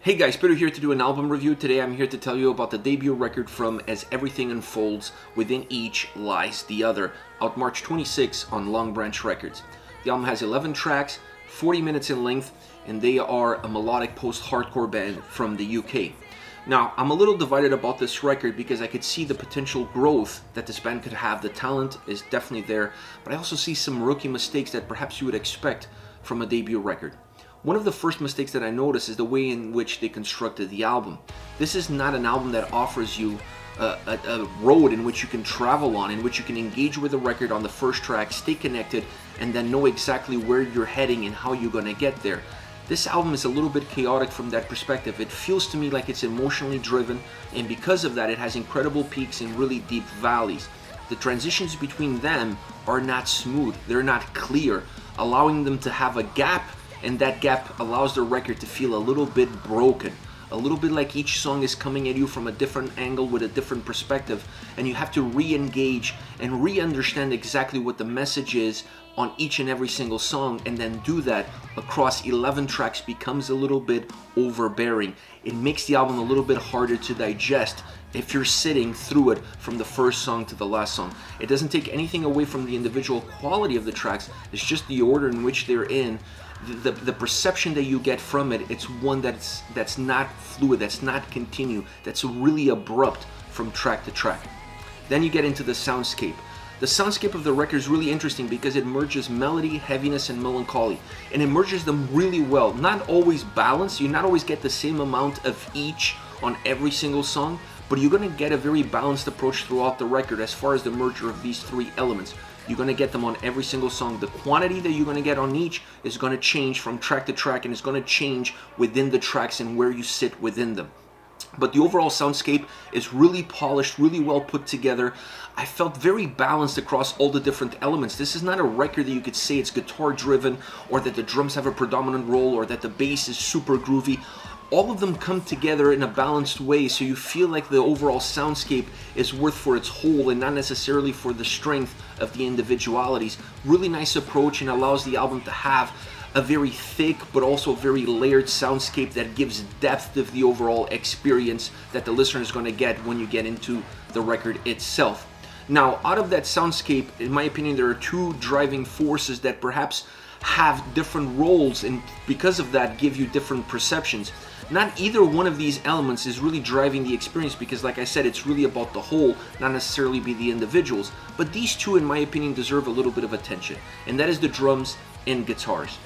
Hey guys, Peter here to do an album review. Today I'm here to tell you about the debut record from As Everything Unfolds, Within Each Lies the Other, out March 26 on Long Branch Records. The album has 11 tracks, 40 minutes in length, and they are a melodic post-hardcore band from the UK. Now, I'm a little divided about this record because I could see the potential growth that this band could have. The talent is definitely there, but I also see some rookie mistakes that perhaps you would expect from a debut record. One of the first mistakes that I noticed is the way in which they constructed the album. This is not an album that offers you a road in which you can travel on, in which you can engage with the record on the first track, stay connected, and then know exactly where you're heading and how you're gonna get there. This album is a little bit chaotic from that perspective. It feels to me like it's emotionally driven, and because of that, it has incredible peaks and really deep valleys. The transitions between them are not smooth, they're not clear, allowing them to have a gap, and that gap allows the record to feel a little bit broken. A little bit like each song is coming at you from a different angle with a different perspective, and you have to re-engage and re-understand exactly what the message is on each and every single song, and then do that across 11 tracks becomes a little bit overbearing. It makes the album a little bit harder to digest if you're sitting through it from the first song to the last song. It doesn't take anything away from the individual quality of the tracks, it's just the order in which they're in. The perception that you get from it, it's one that's not fluid, that's not continuous, that's really abrupt from track to track. Then you get into the soundscape. The soundscape of the record is really interesting because it merges melody, heaviness, and melancholy, and it merges them really well. Not always balanced, you not always get the same amount of each on every single song, but you're going to get a very balanced approach throughout the record as far as the merger of these three elements. You're going to get them on every single song. The quantity that you're going to get on each is going to change from track to track, and it's going to change within the tracks and where you sit within them. But the overall soundscape is really polished, really well put together. I felt very balanced across all the different elements. This is not a record that you could say it's guitar driven, or that the drums have a predominant role, or that the bass is super groovy. All of them come together in a balanced way, so you feel like the overall soundscape is worth for its whole and not necessarily for the strength of the individualities. Really nice approach, and allows the album to have a very thick but also very layered soundscape that gives depth to the overall experience that the listener is going to get when you get into the record itself. Now, out of that soundscape, in my opinion, there are two driving forces that perhaps have different roles, and because of that give you different perceptions. Not either one of these elements is really driving the experience because, like I said, it's really about the whole, not necessarily be the individuals. But these two, in my opinion, deserve a little bit of attention, and that is the drums and guitars.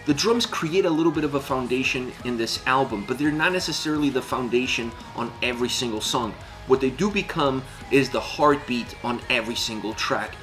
The drums create a little bit of a foundation in this album, but they're not necessarily the foundation on every single song. What they do become is the heartbeat on every single track.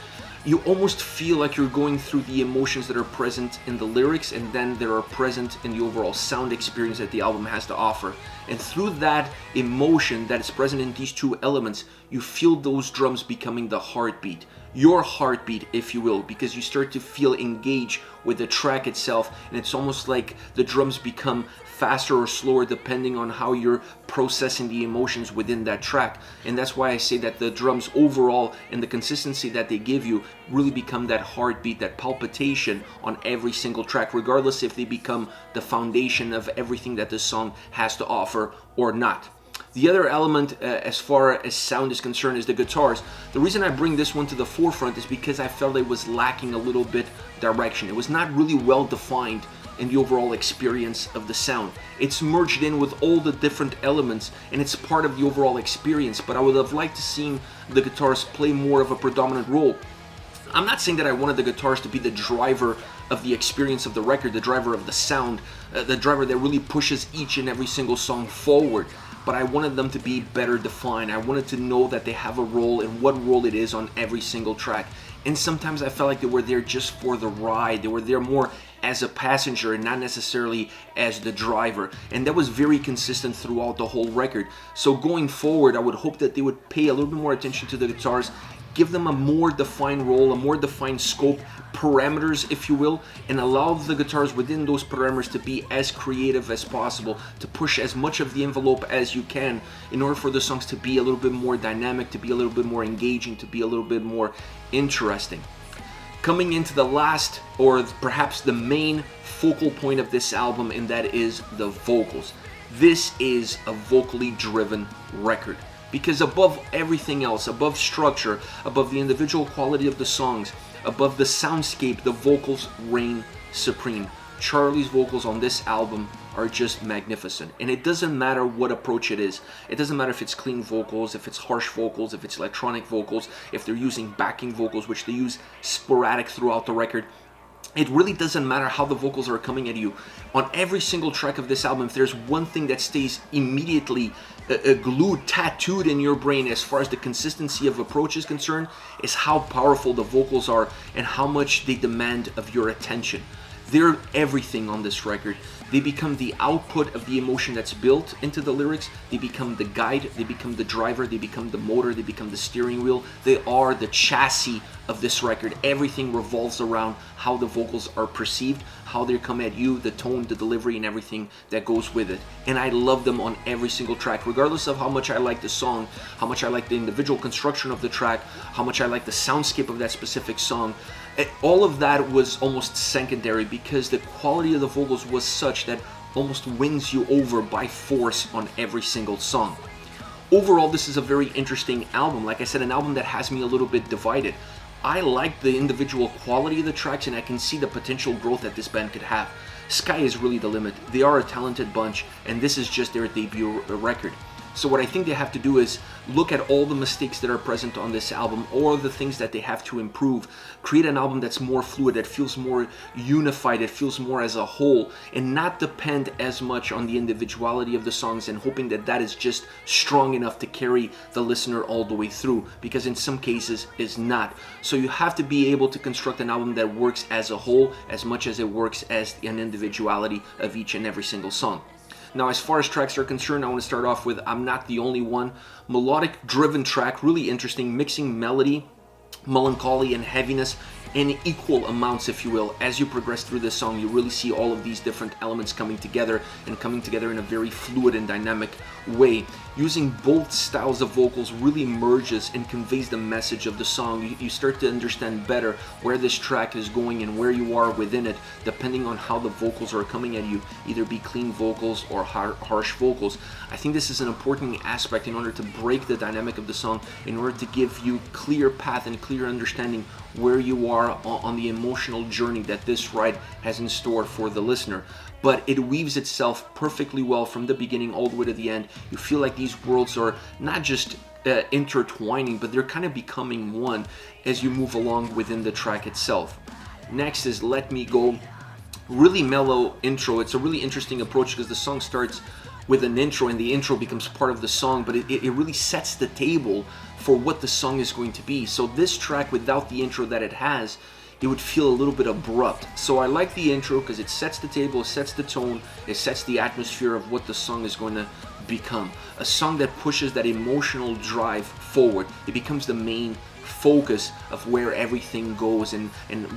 You almost feel like you're going through the emotions that are present in the lyrics, and then that are present in the overall sound experience that the album has to offer. And through that emotion that is present in these two elements, you feel those drums becoming the heartbeat. Your heartbeat, if you will, because you start to feel engaged with the track itself, and it's almost like the drums become faster or slower depending on how you're processing the emotions within that track. And that's why I say that the drums overall and the consistency that they give you really become that heartbeat, that palpitation on every single track, regardless if they become the foundation of everything that this song has to offer or not. The other element as far as sound is concerned is the guitars. The reason I bring this one to the forefront is because I felt it was lacking a little bit direction. It was not really well defined in the overall experience of the sound. It's merged in with all the different elements, and it's part of the overall experience, but I would have liked to see the guitars play more of a predominant role. I'm not saying that I wanted the guitars to be the driver of the experience of the record, the driver of the sound, the driver that really pushes each and every single song forward. But I wanted them to be better defined. I wanted to know that they have a role and what role it is on every single track. And sometimes I felt like they were there just for the ride. They were there more as a passenger and not necessarily as the driver. And that was very consistent throughout the whole record. So going forward, I would hope that they would pay a little bit more attention to the guitars, give them a more defined role, a more defined scope, parameters, if you will, and allow the guitars within those parameters to be as creative as possible, to push as much of the envelope as you can in order for the songs to be a little bit more dynamic, to be a little bit more engaging, to be a little bit more interesting. Coming into the last, or perhaps the main focal point of this album, and that is the vocals. This is a vocally driven record. Because above everything else, above structure, above the individual quality of the songs, above the soundscape, the vocals reign supreme. Charlie's vocals on this album are just magnificent. And it doesn't matter what approach it is. It doesn't matter if it's clean vocals, if it's harsh vocals, if it's electronic vocals, if they're using backing vocals, which they use sporadic throughout the record. It really doesn't matter how the vocals are coming at you. On every single track of this album, if there's one thing that stays immediately glued, tattooed in your brain as far as the consistency of approach is concerned, is how powerful the vocals are and how much they demand of your attention. They're everything on this record. They become the output of the emotion that's built into the lyrics. They become the guide, they become the driver, they become the motor, they become the steering wheel. They are the chassis of this record. Everything revolves around how the vocals are perceived, how they come at you, the tone, the delivery, and everything that goes with it. And I love them on every single track, regardless of how much I like the song, how much I like the individual construction of the track, how much I like the soundscape of that specific song. All of that was almost secondary because the quality of the vocals was such that almost wins you over by force on every single song. Overall, this is a very interesting album. Like I said, an album that has me a little bit divided. I like the individual quality of the tracks and I can see the potential growth that this band could have. Sky is really the limit. They are a talented bunch and this is just their debut record. So what I think they have to do is look at all the mistakes that are present on this album or the things that they have to improve. Create an album that's more fluid, that feels more unified, it feels more as a whole, and not depend as much on the individuality of the songs and hoping that that is just strong enough to carry the listener all the way through, because in some cases it's not. So you have to be able to construct an album that works as a whole as much as it works as an individuality of each and every single song. Now, as far as tracks are concerned, I want to start off with I'm Not the Only One. Melodic driven track, really interesting, mixing melody, melancholy, and heaviness in equal amounts, if you will. As you progress through this song, you really see all of these different elements coming together and coming together in a very fluid and dynamic way. Using both styles of vocals really merges and conveys the message of the song. You start to understand better where this track is going and where you are within it, depending on how the vocals are coming at you, either be clean vocals or harsh vocals. I think this is an important aspect in order to break the dynamic of the song, in order to give you clear path and clear understanding where you are on the emotional journey that this ride has in store for the listener. But it weaves itself perfectly well from the beginning all the way to the end. You feel like these worlds are not just intertwining, but they're kind of becoming one as you move along within the track itself. Next is Let Me Go. Really mellow intro. It's a really interesting approach because the song starts with an intro and the intro becomes part of the song, but it really sets the table for what the song is going to be. So this track, without the intro that it has, it would feel a little bit abrupt. So I like the intro because it sets the table, it sets the tone, it sets the atmosphere of what the song is going to become. A song that pushes that emotional drive forward. It becomes the main focus of where everything goes and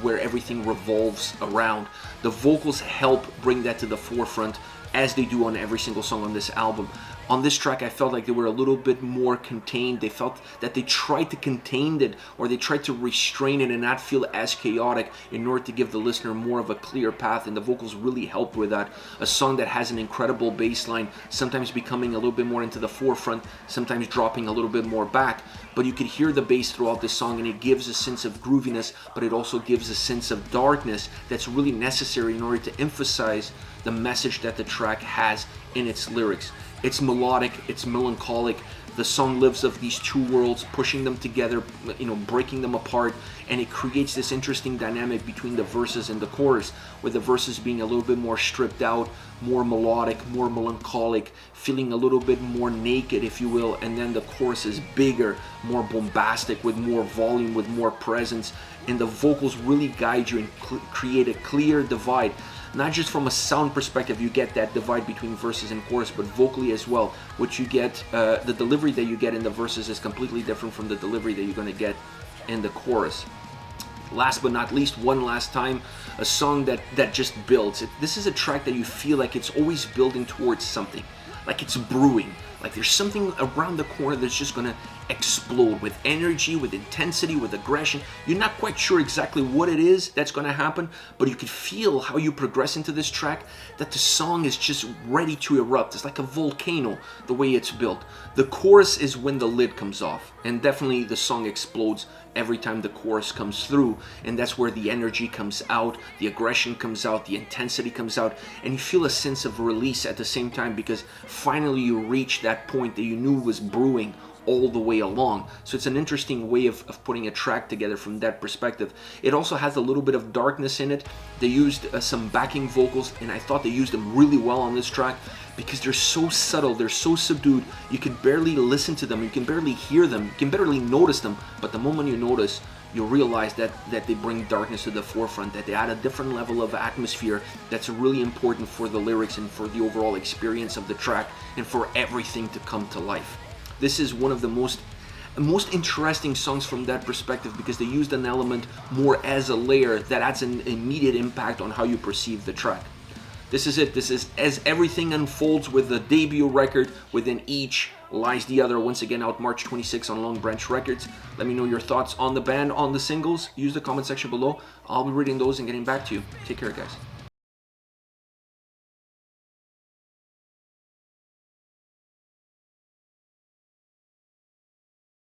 where everything revolves around. The vocals help bring that to the forefront, as they do on every single song on this album. On this track, I felt like they were a little bit more contained. They felt that they tried to contain it, or they tried to restrain it and not feel as chaotic in order to give the listener more of a clear path, and the vocals really helped with that. A song that has an incredible bass line, sometimes becoming a little bit more into the forefront, sometimes dropping a little bit more back, but you could hear the bass throughout this song, and it gives a sense of grooviness, but it also gives a sense of darkness that's really necessary in order to emphasize the message that the track has in its lyrics. It's melodic, it's melancholic. The song lives of these two worlds, pushing them together, breaking them apart, and it creates this interesting dynamic between the verses and the chorus, with the verses being a little bit more stripped out, more melodic, more melancholic, feeling a little bit more naked, if you will, and then the chorus is bigger, more bombastic, with more volume, with more presence, and the vocals really guide you and create a clear divide. Not just from a sound perspective, you get that divide between verses and chorus, but vocally as well. What you get, the delivery that you get in the verses is completely different from the delivery that you're going to get in the chorus. Last but not least, One Last Time, a song that just builds. This is a track that you feel like it's always building towards something, like it's brewing, like there's something around the corner that's just going to explode with energy, with intensity, with aggression. You're not quite sure exactly what it is that's going to happen, but you could feel how you progress into this track, that the song is just ready to erupt. It's like a volcano, the way it's built. The chorus is when the lid comes off, and definitely the song explodes every time the chorus comes through, and that's where the energy comes out, the aggression comes out, the intensity comes out, and you feel a sense of release at the same time, because finally you reach that point that you knew was brewing all the way along. So it's an interesting way of putting a track together from that perspective. It also has a little bit of darkness in it. They used some backing vocals, and I thought they used them really well on this track, because they're so subtle, they're so subdued, you can barely listen to them, you can barely hear them, you can barely notice them, but the moment you notice, you'll realize that they bring darkness to the forefront, that they add a different level of atmosphere that's really important for the lyrics and for the overall experience of the track and for everything to come to life. This is one of the most interesting songs from that perspective, because they used an element more as a layer that adds an immediate impact on how you perceive the track. This is it. This is As Everything Unfolds, with the debut record. Within Each Lies the Other. Once again, out March 26 on Long Branch Records. Let me know your thoughts on the band, on the singles. Use the comment section below. I'll be reading those and getting back to you. Take care, guys.